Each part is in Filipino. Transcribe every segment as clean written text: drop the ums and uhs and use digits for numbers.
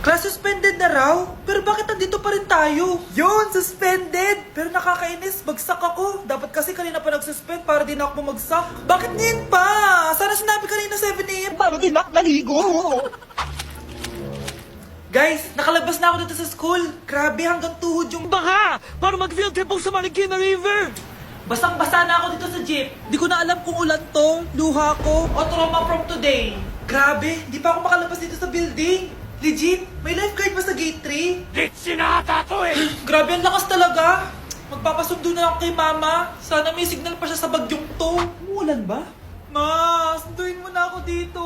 Class suspended na raw? Pero bakit nandito pa rin tayo? Yun, suspended! Pero nakakainis, bagsak ako. Dapat kasi kanina pa nag-suspend para din ako bumagsak. Bakit ngayon pa? Sana sinabi kanina 7 AM. Paano din ako naligo? Guys, nakalabas na ako dito sa school. Grabe, hanggang tuhod yung... Baka! Para mag-field trip sa Marikina River! Basang-basa na ako dito sa jeep. Di ko na alam kung ulan to, luha ko, o trauma from today. Grabe, di pa ako makalabas dito sa building. Legit, may lifeguard ba sa gate 3? Ditch sinata to eh! Grabe, ang lakas talaga. Magpapasundo na ako kay mama. Sana may signal pa siya sa bagyong to. Umulan ba? Ma, sunduin mo na ako dito.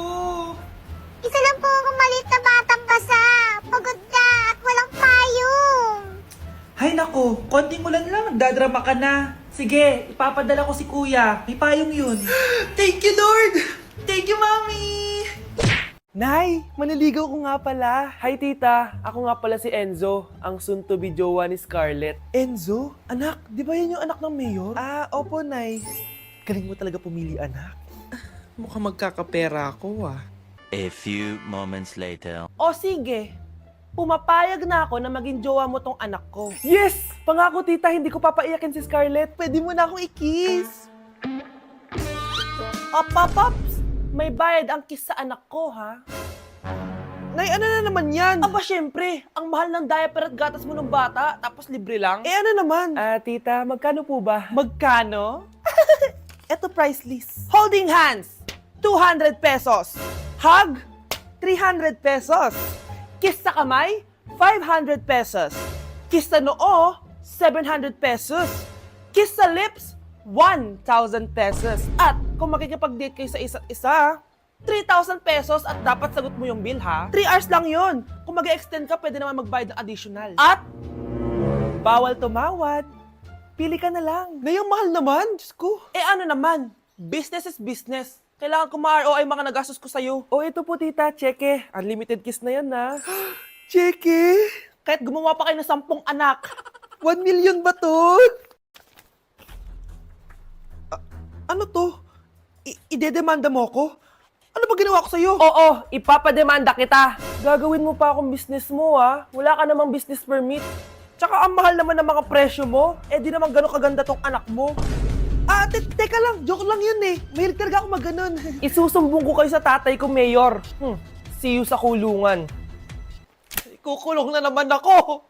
Isa lang po akong maliit na batang basa. Pagod ka at walang payong. Hay nako, konting ulan lang, nagdadrama ka na. Sige, ipapadala ko si kuya. May payong yun. Thank you, Lord! Thank you, Mami! Nay, maniligaw ko nga pala. Hi tita, ako nga pala si Enzo, ang soon-to-be jowa ni Scarlett. Enzo? Anak, di ba yan yung anak ng mayor? Ah, opo, Nay. Galing mo talaga pumili, anak. Mukhang magkakapera ako, ah. A few moments later. O sige, pumapayag na ako na maging jowa mo tong anak ko. Yes! Pangako tita, hindi ko papaiyakin si Scarlett. Pwede mo na akong i-kiss. Pops! May bayad ang kiss sa anak ko, ha? Nay, ano na naman yan? Aba, syempre. Ang mahal ng diaper at gatas mo ng bata, tapos libre lang. Eh, ano naman? Tita, magkano po ba? Magkano? Eto price list. Holding hands, 200 pesos. Hug, 300 pesos. Kiss sa kamay, 500 pesos. Kiss sa noo, 700 pesos. Kiss sa lips, 1,000 pesos. At kung makikipag-date kayo sa isa't isa, 3,000 pesos at dapat sagot mo yung bill, ha? 3 hours lang yon. Kung mag-extend ka, pwede naman magbayad ng additional. At bawal tumawad. Pili ka na lang. Ngayong mahal naman, Diyos ko. Eh ano naman, business is business. Kailangan ko ma-ROI mga nagastos ko sa'yo. O ito po tita, cheque. Unlimited kiss na yan, na. Cheque? Kahit gumawa pa kayo ng 10 anak. 1 million ba to? Ano to? Idedemanda mo ko? Ano ba ginawa ko sa'yo? Oo, ipapademanda kita. Gagawin mo pa akong business mo, ha? Wala ka namang business permit. Tsaka ang mahal naman ng mga presyo mo. Eh di naman gano'ng kaganda tong anak mo. Teka lang. Joke lang yun eh. Mahilig talaga ako mag-ganon. Isusumbong ko kayo sa tatay ko, Mayor. See you sa kulungan. Kukulong na naman ako.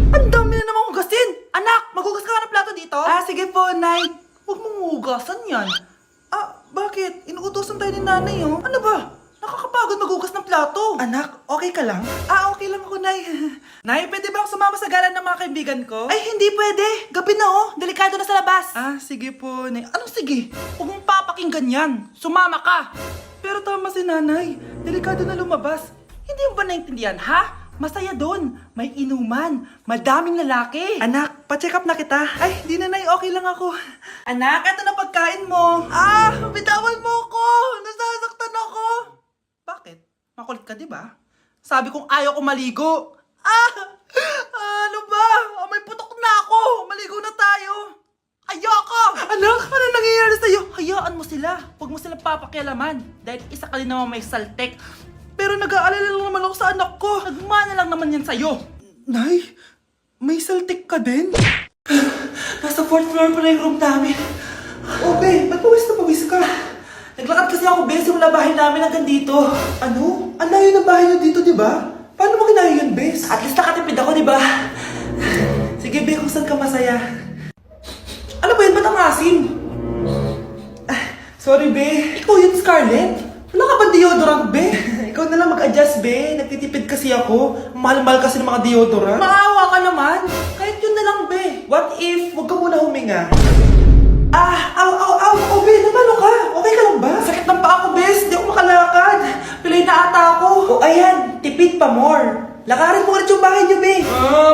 Ang dami na namang hugasin! Anak, maghugas ka ng plato dito? Sige po, Nay. Huwag mong hugasan yan. Bakit? Inuutosan tayo ni nanay, oh. Ano ba? Nakakapagod maghugas ng plato. Anak, okay ka lang? Okay lang ako, Nay. Nay, pwede ba ako sumama sa gala ng mga kaibigan ko? Ay, hindi pwede. Gabi na, oh. Delikado na sa labas. Sige po, Nay. Anong sige? Huwag mong papakinggan yan. Sumama ka. Pero tama si nanay. Delikado na lumabas. Hindi mo ba naintindihan, ha? Masaya doon. May inuman. Madaming lalaki. Anak, pa-check up na kita. Ay, di na, Nay. Okay lang ako. Anak, eto na pagkain mo. Bitawan mo ko. Nasasaktan ako. Bakit? Makulit ka, di ba? Sabi kong ayaw ko maligo. Ano ba? May putok na ako. Maligo na tayo. Ayoko! Anak, ano nangyayari sa'yo? Hayaan mo sila. Huwag mo sila papakialaman. Dahil isa ka din naman may saltek. Pero nag-aalala lang naman ako sa anak ko. Nagmana lang naman yan sa'yo. Nay, may saltik ka din? Nasa 4th floor pala yung room namin. Be, ba't pawis na pawis ka? Naglakad kasi ako, Bes, yung bahay namin hanggang dito. Ano? Ang layo ng bahay nyo dito, di ba? Paano mo kinaya yun, Bes? At least nakatipid ako, di ba? Sige, Be, kung saan ka masaya. Ano ba yun? Ba't ang asim? Sorry, Be. Ikaw yun, Scarlett? Wala ka ba deodorant, Be? Ikaw na lang mag-adjust, Be. Nagtitipid kasi ako. Mahal-mahal kasi ng mga deodorant. Maawa ka naman. Kahit yun na lang, Be. What if, wag ka muna huminga? Be, napano ka? Okay ka lang ba? Sakit ng paa ko, Bes. Di ako makalakad. Pilay na ata ako. Ayan. Tipid pa more. Lakarin mo ulit yung bahay niyo, Be.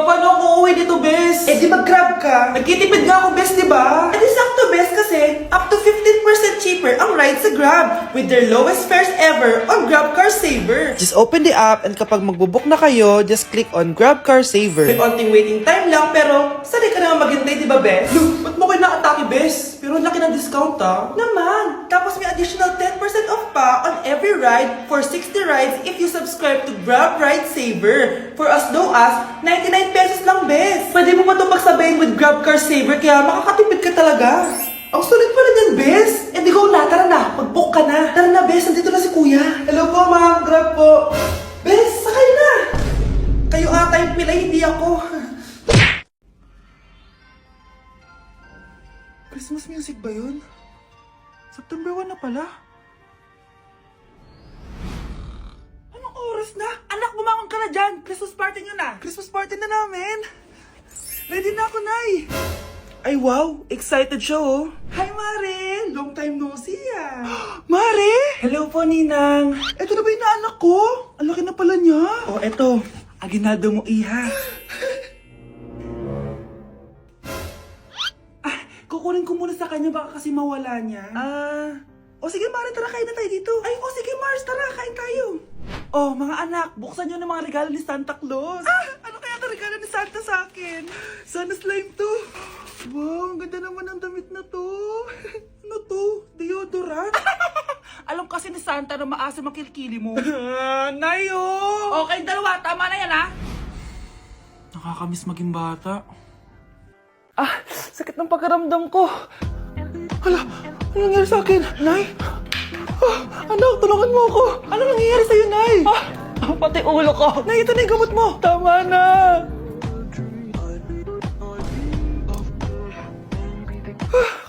Paano ako uuwi dito, Bes? Di mag-grab ka. Nagtitipid nga ako, Bes, di ba? Di sakto, Bes, kasi up to 15% cheaper ang ride sa Grab with their lowest fares ever on Grab Car Saver. Just open the app and kapag magbubook na kayo, just click on Grab Car Saver. May onting waiting time lang, pero sanay ka naman maghintay, di ba, Bes? Ba't mo kayo nakatake, Bes? Pero ang laki ng discount, Naman. Tapos may additional 10% off pa on every ride for 60 rides if you subscribe to Grab Ride Saver for as low as 99 pesos lang, bes. Pwede mo pa ito magsabayin with Grab Car Saver kaya makakatipid ka talaga. Ang sulit pala niyan, bes. Eh di go na, tara na. Mag-book ka na. Tara na, bes. Nandito na si kuya. Hello po, ma'am. Grab po. Bes, sakay na. Kayo ata yung pilay, hindi ako. Christmas music ba yun? September 1 na pala. Anong oras na? Anak, bumangon ka na dyan. Christmas party nyo na. Christmas party na namin. Ready na ako, Nay. Ay, wow. Excited siya, oh. Hi, Mare. Long time no see, ah. Mare! Hello po, Ninang. Eto na ba yung naanak ko? Ang laki na pala niya. Oh, eto. Aginaldo mo, iha. Kukunin ko muna sa kanya baka kasi mawala niya. O sige Mare, tara kain na tayo dito. Ay, o sige Mars, tara kain tayo. Oh, mga anak, buksan nyo ng mga regalo ni Santa Claus. Ano kaya ang regalo ni Santa sa akin? Sana slime to. Wow, ang ganda naman ng damit na to. Ano to? Deodorant? Alam kasi ni Santa na maasim ang kilikili mo. Nayo! Okay, dalawa. Tama na yan, ha? Nakakamiss maging bata. Sakit ng pakiramdam ko. Hala, ano nangyari sa akin? Nay? Anak, tulungan mo ako. Ano nangyayari sa'yo, Nay? Pati ulo ko. Nay, ito na yung gamot mo. Tama na.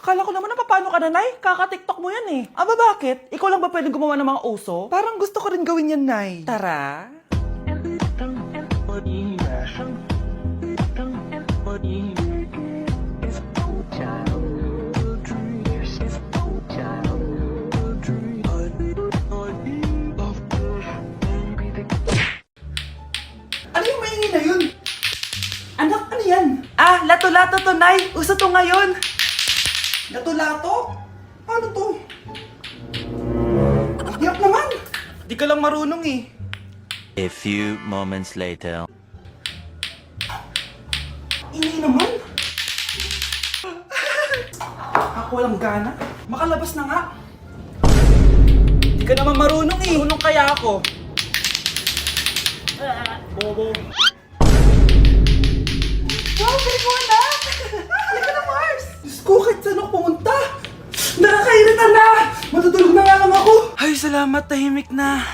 Kala ko naman na paano ka na, Nay? Kaka-tiktok mo yan eh. Aba, bakit? Ikaw lang ba pwedeng gumawa ng mga uso? Parang gusto ko rin gawin yan, Nay. Tara. Ano yung maingin na yun? Anak, ano yan? Lato-lato to, Nay. Uso to ngayon. Lato-lato? Paano to? Yak naman. Di ka lang marunong eh. A few moments later. Ini naman. Ako walang gana. Makalabas na nga. Di ka naman marunong eh. Marunong kaya ako. Bobo. Wow, galing mo anak! Halika na, Mars! Diyos ko, kahit saan ako pumunta. Nakakairita na! Matutulog na nga lang ako. Ay, salamat, tahimik na.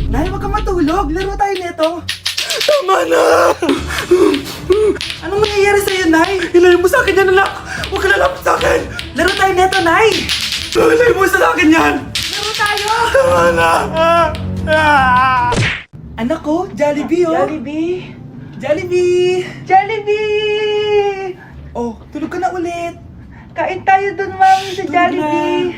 Nay, wag ka matulog. Laro tayo nito. Tama na! Anong nangyayari sa'yo, Nay? Ilayo mo sa akin yan, anak! Huwag ka lalapit sa akin! Laro tayo neto, Nay! Ilayo mo sa akin yan! Laro tayo! Tama na! Anak ko, Jollibee, oh! Jollibee! Jollibee! Jollibee! Oh, tulog ka na ulit! Kain tayo dun, Mami, sa Jollibee!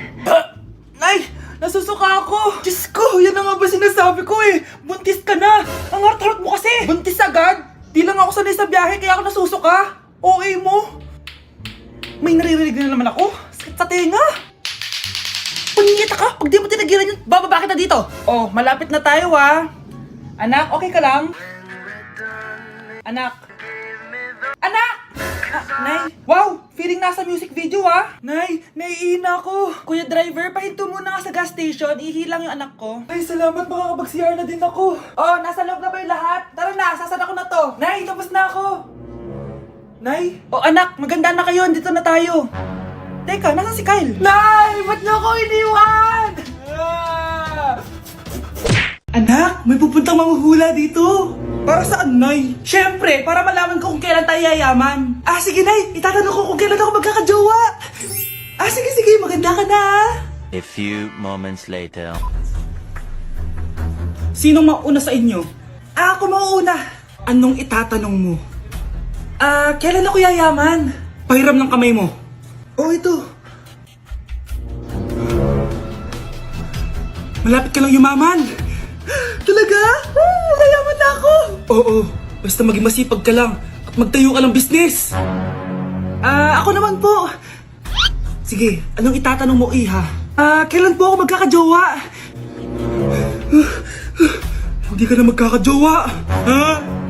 Nay! Nasusuka ako! Diyos ko, yan na nga ba sinasabi ko eh! Buntis ka na! Ang hart-hart mo kasi! Buntis agad? Di lang ako sanay sa biyahe kaya ako nasusuka! Okay mo? May naririnig na naman ako! Sakit sa tenga! Pangingita ka! Pag di mo tinagilan yun, bababa kita dito! Oh, malapit na tayo ah! Anak, okay ka lang? Anak! Anak! Nay! Wow! Feeling nasa music video ah! Nay! Naiihina ako! Kuya driver, pahinto muna nga sa gas station. Ihilang yung anak ko. Ay, salamat! Makakapag-CR na din ako. Oh, nasa loob na ba yung lahat? Tara na! Sasad ako na to! Nay! Tapos na ako! Nay! Oh, anak! Maganda na kayo! Dito na tayo! Teka, nasa si Kyle? Nay! Ba't niyo ako iniwan? Anak! May pupuntang manghuhula dito! Para saan, Nay? Siyempre, para malaman ko kung kailan tayo yayaman. Sige, Nay. Itatanong ko kung kailan ako magkakajowa. Sige. Maganda ka na, A few moments later. Sinong mauna sa inyo? Ako mauna. Anong itatanong mo? Kailan ako yayaman? Pahiram ng kamay mo. Oh, ito. Malapit ka lang yumaman. Talaga? Mayaman na ako! Oo, basta maging masipag ka lang at magtayo ka ng business. Ako naman po. Sige, anong itatanong mo, Iha? Kailan po ako magkakajowa? Hindi ka na magkakajowa. Ha?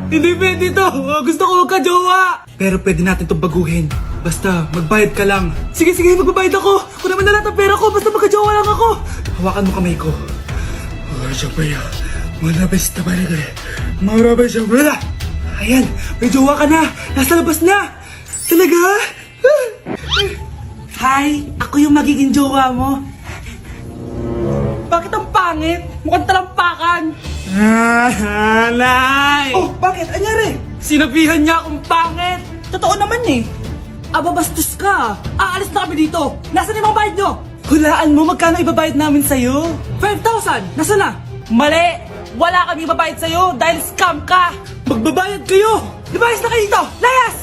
Hindi pwede to. Gusto ko magkajowa. Pero pwede natin itong baguhin. Basta, magbayad ka lang. Sige, magbabayad ako. Kung naman na lahat ang pera ko, basta magkajowa hawakan mo kamay ko. Siyempre, malabas na balik eh. Malabas na balik. Ayan, may jowa ka na. Nasa labas na. Talaga? Hi, ako yung magiging jowa mo. Bakit ang pangit? Mukhang talampakan. Nay! Oh, bakit? Anyari? Sinabihan niya akong pangit. Totoo naman eh. Ababastos ka. Aalis na kami dito. Nasaan yung mga bayad nyo? Hulaan mo magkano ibabayad namin sa'yo? 5,000! Nasaan na? Mali! Wala kami ibabayad sa'yo dahil scam ka! Magbabayad kayo! Lumayas na kayo dito! Layas!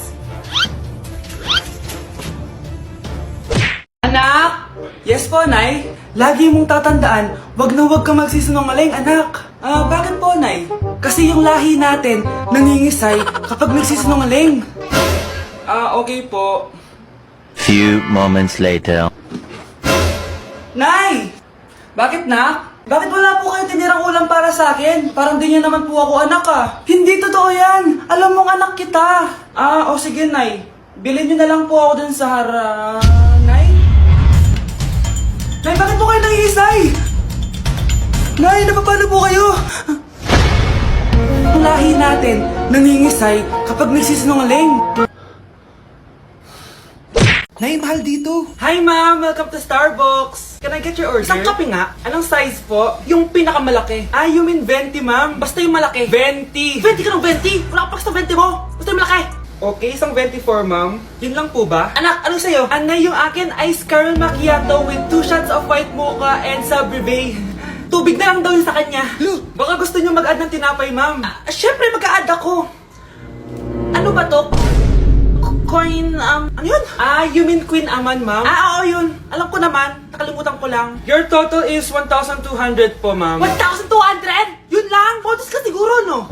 Anak! Yes po, Nay. Lagi mong tatandaan, wag na wag ka magsisinungaling, anak. Bakit po, Nay? Kasi yung lahi natin nangingisay kapag nagsisinungaling. Okay po. Few moments later. Nay! Bakit, nak? Bakit wala po kayo tinirang ulam para sa akin? Parang di niya naman po ako anak ah. Hindi totoo yan. Alam mong anak kita. Sige, Nay. Bilhin niyo na lang po ako dun sa Nay? Nay, bakit po kayo nangihisay? Nay, napapano po kayo? Ang lahi natin nangingisay kapag nagsisinungaling. Nay, mahal dito. Hi, ma'am. Welcome to Starbucks. Can I get your order? Isang kape nga. Anong size po? Yung pinakamalaki. You mean 20, ma'am? Basta yung malaki. 20. 20 ka ng 20? Wala ka pa sa 20 mo. Basta yung malaki. Okay, isang 24, ma'am. Yun lang po ba? Anak, anong sa'yo? Anay, yung akin, ice caramel macchiato with 2 shots of white mocha and Sabre. Tubig na lang daw yun sa kanya. Baka gusto niyo mag-add ng tinapay, ma'am. Syempre, mag-a-add ako. Ano ba to? Coin, ano yun? You mean Queen Aman, ma'am? Oo, yun. Alam ko naman. Nakalimutan ko lang. Your total is 1,200 po, ma'am. 1,200? Yun lang? Modus ka siguro, no?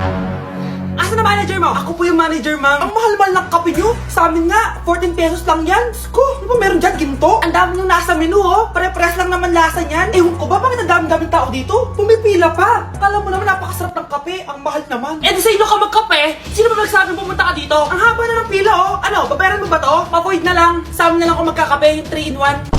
Asa na manager mo? Ako po yung manager, ma'am. Ang mahal-mahal ng kape nyo. Sa amin nga, 14 pesos lang yan. Sko, ano ba meron dyan? Ginto? Ang dami nung nasa menu, oh. Pare-pares lang naman lasa niyan. Ewan ko ba, bakit ang dami-daming tao dito? Pumipila pa. Kala mo naman napakasarap ng kape. Ang mahal naman. Di sa inyo ka magkape? Sino ba nagsabing pumunta ka dito? Ang haba na ng pila, oh. Ano, babayaran mo ba to? Pa-void na lang. Sa amin na lang ako magkakape, yung 3-in-1.